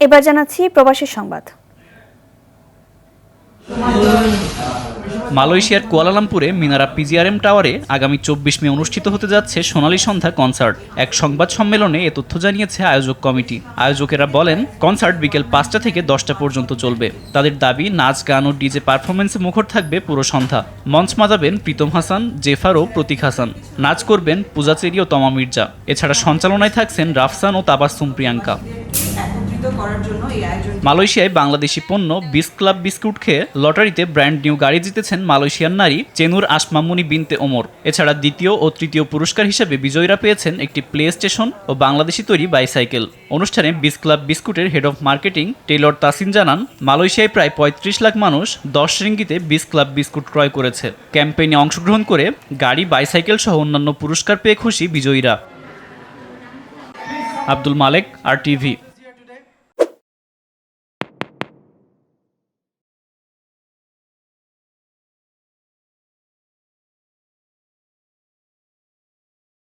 এবার জানাচ্ছি প্রবাসী সংবাদ। মালয়েশিয়ার কুয়ালালামপুরে মিনারা পিজিআরএম টাওয়ারে আগামী 24 মে অনুষ্ঠিত হতে যাচ্ছে সোনালী সন্ধ্যা কনসার্ট। এক সংবাদ সম্মেলনে এ তথ্য জানিয়েছে আয়োজক কমিটি। আয়োজকেরা বলেন, কনসার্ট বিকেল 5টা থেকে 10টা পর্যন্ত চলবে। তাদের দাবি, নাচ, গান ও ডিজে পারফরমেন্সে মুখর থাকবে পুরো সন্ধ্যা। মঞ্চ মাজাবেন প্রীতম হাসান, জেফার ও প্রতীক হাসান। নাচ করবেন পূজা চেরি ও তমা মির্জা। এছাড়া সঞ্চালনায় থাকছেন রাফসান ও তাবাসসুম প্রিয়াঙ্কা। মালয়েশিয়ায় বাংলাদেশি পণ্য বিস ক্লাব বিস্কুট খেয়ে লটারিতে ব্র্যান্ড নিউ গাড়ি জিতেছেন মালয়েশিয়ার নারী চেনুর আসমামুনি বিনতে ওমর। এছাড়া দ্বিতীয় ও তৃতীয় পুরস্কার হিসেবে বিজয়ীরা পেয়েছেন একটি প্লে স্টেশন ও বাংলাদেশি তৈরি বাইসাইকেল। অনুষ্ঠানে বিস ক্লাব বিস্কুটের head of marketing Taylor Tasin জানান, মালয়েশিয়ায় প্রায় 35 লাখ মানুষ 10 রিঙ্গিতে বিস ক্লাব বিস্কুট ক্রয় করেছে। ক্যাম্পেইনে অংশগ্রহণ করে গাড়ি, বাইসাইকেল সহ অন্যান্য পুরস্কার পেয়ে খুশি বিজয়ীরা। আব্দুল মালেক, RTV।